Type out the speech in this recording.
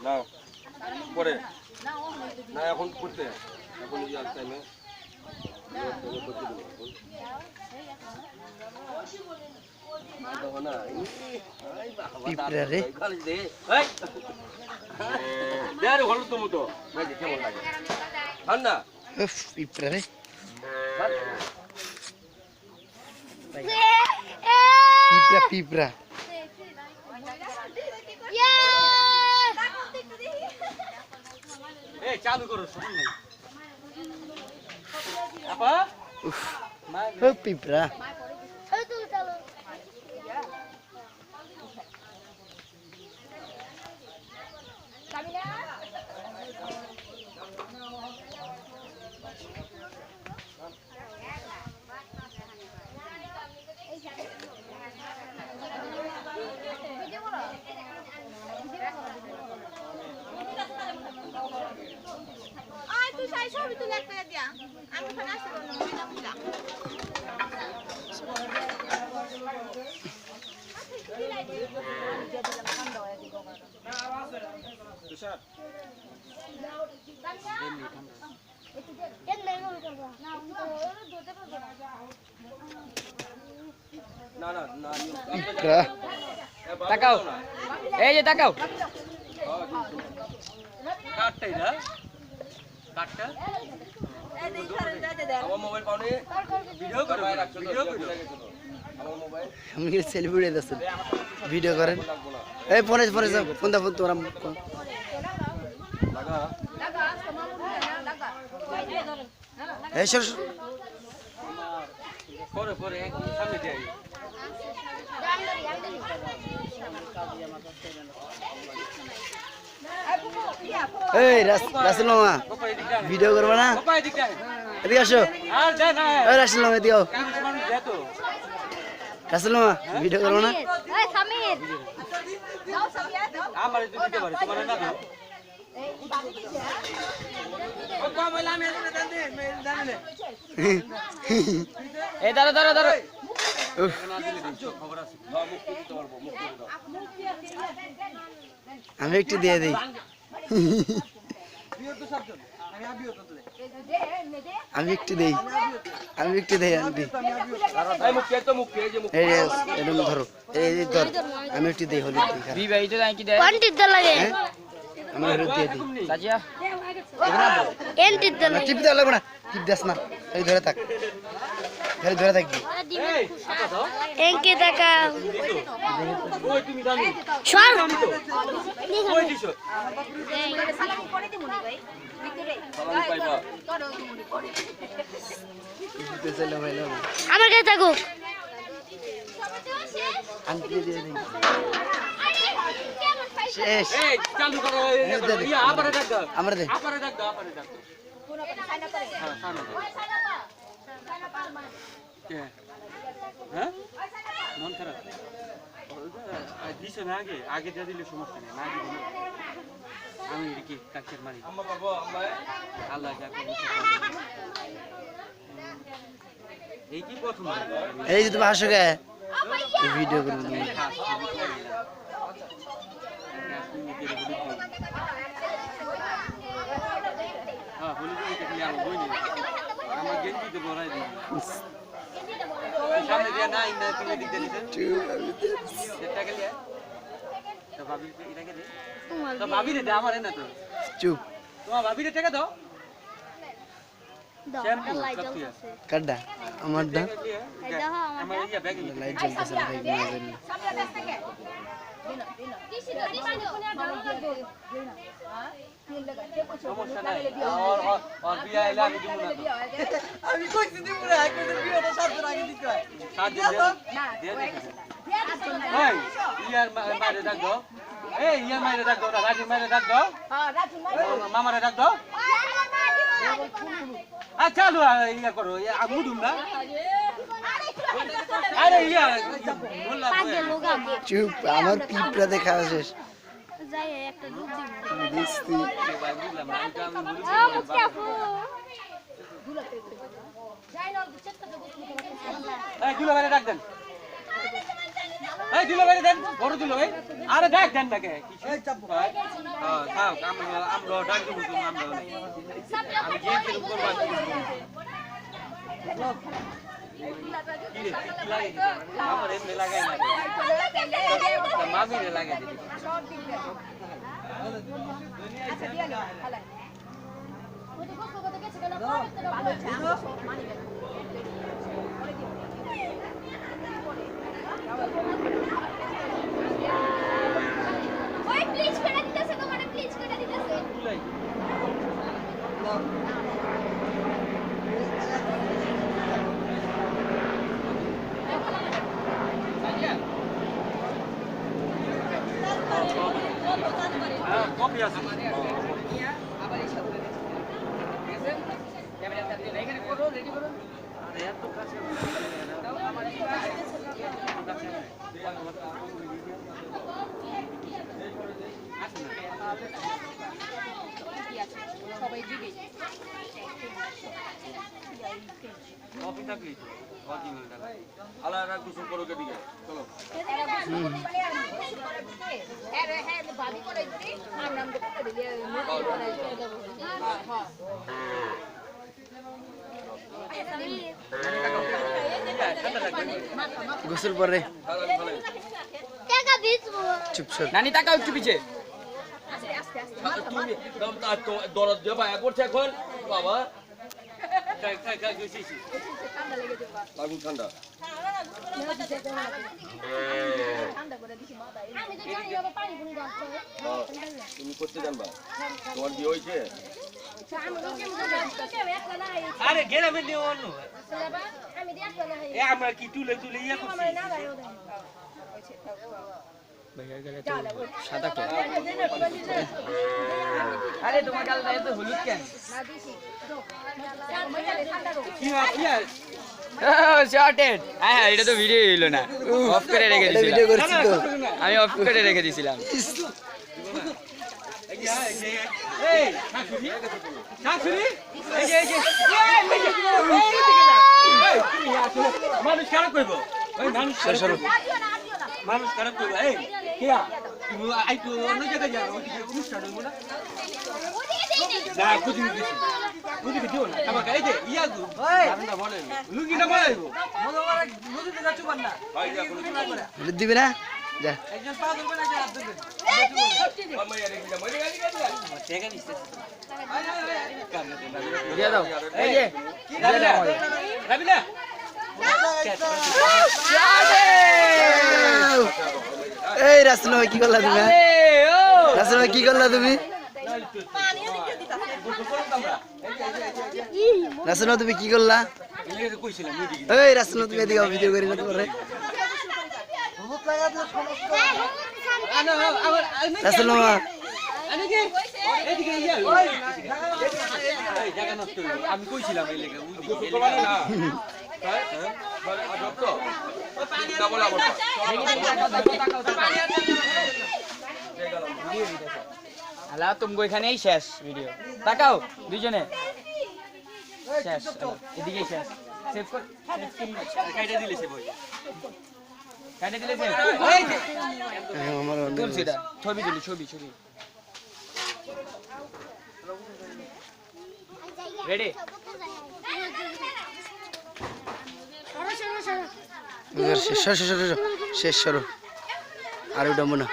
না পরে না এখন করতে এখন ইয়ার টাইমে পিঁপড়া রে হলো তো মতো কেমন লাগে ঠান্ডা পিঁপড়া রে পিঁপড়া পিঁপড়া চালু করো সময় নাই আপা পিঁপড়া তাকাও এই যে তাকাও কাটটাই না কাটটা আমার মোবাইল পাওনি ভিডিও করে ভিডিও করে আমার মোবাইল আমি সেলফি উড়ে যাচ্ছি ভিডিও করেন এই ফোনে ফোনে ফোন দা ফোন তোরা লাগা এই সর পরে পরে একদম সামনে যাই এই রাসেল মামা ভিডিও করবা না এদিকে আসো এই রাসেল মামা এদিকে আও রাসেল মামা ভিডিও করবা না আমার দিতে পারে তোমার না দাও এই দাঁড়া দাঁড়া দাঁড়া আমি একটু দিয়ে দিই আমি একটু দেই আমি একটু দেই আন্টি এই এরকম ধরো এই ধর আমি একটু দেই হলুদ বি ভাই তো কি দেয় কোনটি লাগে আমি হলুদ দিয়ে দিই সাজিয়া এন্টি লাগে টিপ দেওয়া লাগবে না টিপ দাস না এই ধরে থাক ধরে থাকবি এঙ্কে টাকা ওই তুমি জানো সর ওই দিছো সালাম পাইবা চলে ভাই লো আমার কাছে থাকুক আন্টি দিয়ে দিই শেষ এই চালু করো ইয়া আপারে ডাক দাও আমরা দে আপারে ডাক দাও হ্যাঁ সানা কে হ্যাঁ মন খারাপ দিছো না আগে আগে দিয়ে দিলে সমস্যা নেই না দিলে আমি কি কাছের মারি আম্মা পাবো আম্মা আল্লাহ যা করবে এই কি প্রথম এই যে তুমি আসো কে ভিডিও করব তুমি হ্যাঁ বলি দিই কি আর বইনি আমার গেঞ্জি তো বড়াই দিই সামনে দিয়া না ইন্দা তুমি দিতে দিতে এটা গেলে তো ভাবি এটাকে দে তো ভাবি রে দে আমারে না তো চুপ তোমার ভাবি রে টাকা দাও শ্যাম্পু কাড্ডা আমার দা আমার ইয়া ব্যাগ লাইট জ্বলতেছে না ভাই মজা সমস্যা নাই আর বিয়া এলা আমি দিব না আমি কইছি দিব না কইছি বিয়াটা 7 দিন আগে দিতে হয় 7 দিন না দিয়ে দে এই ইয়ার মারে ডাক দাও এই ইয়ার মারে ডাক দাও রাজি মারে ডাক দাও হ্যাঁ রাজি মামারে ডাক দাও আচ্ছা লো ইয়া করো মুদুম না আরে ইয়া বললা চুপ আমার পিঁপড়া দেখা শেষ যাই একটা দুধ দিব দিস্তি ভাই বুঝলাম না আমি বলি মুখে আপু যাই না এই দুলো বাইরে ডাক দেন এই দুলো বাইরে দেন বড় দুলো ভাই আরে ডাক দেন না কে এই চাপ হ্যাঁ থাক আমরা ডাক দেব তুমি আমরা আমি গেম শুরু করব কি রে আমার এমনি লাগাই না মামি রে লাগাই দিবি আচ্ছা দিয়া না খালাই ওটা কত কত গেছে গেল ভালো আছে মানি গেল ওই প্লিজ করে দিতেছে তোমারে প্লিজ করে দিতেছে হ্যাঁ কপি আছে ক্যামেরাটা দিয়ে এখানে করো রেডি করো আরে এত কাছে সবাই দিবে কপি থাকলি অরিজিনাল টাকা আলাদা কিছু করো কে দিকে চলো হ্যাঁ ভাবি করে দিতে আর নাম করে দিলে মুখে করে দেব গোসল পরে টাকা দিছো চুপ সর নানি তাকাও একটু পিছে তুমি দম তা তো দরদ দিয়ে ভাই করছে এখন বাবা কাই কাই কাই গেছিস ঠান্ডা লেগে যাবে লাগুন ঠান্ডা ঠান্ডা করে দিছি মাথা আমি তো জানি বাবা পানি পুনি দাও তুমি করতে জানবা তোমার বিয়ে হইছে আমি লোকে একলা না আরে গেরামে নিও অন্য আমি দিয়ে একলা না এ আমরা কি তুলে তুলে ইয়া করছি আমার না গায় ওদের সাদা কে আরে তোমার গালটা এত হলুদ কেন না দিছি ঠান্ডা রো কি কি শর্টেড হ্যাঁ এটা তো ভিডিও হইলো না অফ করে রেখে এটা ভিডিও দিয়েছিলাম করছি তো আমি অফ করে রেখে দিয়েছিলাম এই শাশুড়ি শাশুড়ি এই যে মানুষ খারাপ কইবো ওই মানুষ মানুষ খারাপ কইবো এই কিয়া তুমি আইতো অন্য জায়গায় যাও ওই অনুষ্ঠান হইবো না না খুঁজি দিছি খুঁজি দিও না আমাকে এই যে ইয়া গো আমরা বলে লুঙ্গিটা বলাইবো মনোমারে নদীতে যাচ্ছ না ভাই যা কোনো কিছু করে এটা দিবি না যা একজন পা ধরবে না হাত ধরবে আমি আরে কি মরে গেলি টাকা নিতে দিয়ে দাও এই যে দিয়ে দাও আমাকে। রাবিনা এই রাসেল ভাই কি করলা তুমি আরে ও রাসেল ভাই কি করলা তুমি রাসেল ভাই তুমি কি করলা এলে কইছিলাম মুদি এই রাসেল ভাই তুমি এদিকে ভিডিও করি না তোমারে ভূত লাগা দিলে সমস্যা আনো আমার রাসেল ভাই আনিকে এদিকে ইয়া এই জায়গা নষ্ট হইলো আমি কইছিলাম এই লেগে উদি বলে না হ্যাঁ বলে আজব তো চিন্তা বলা বলা আলা তুমি এখানেই শেষ ভিডিও তাকাও দুইজনে শেষ এদিকেই শেষ সেভ কর কাইটা দিলে সে বই কাটে দিলে সেভ এই যে আমার তুলছি এটা ছবি তুলি ছবি ছবি রেডি শেষ সরো আর ওটা মনে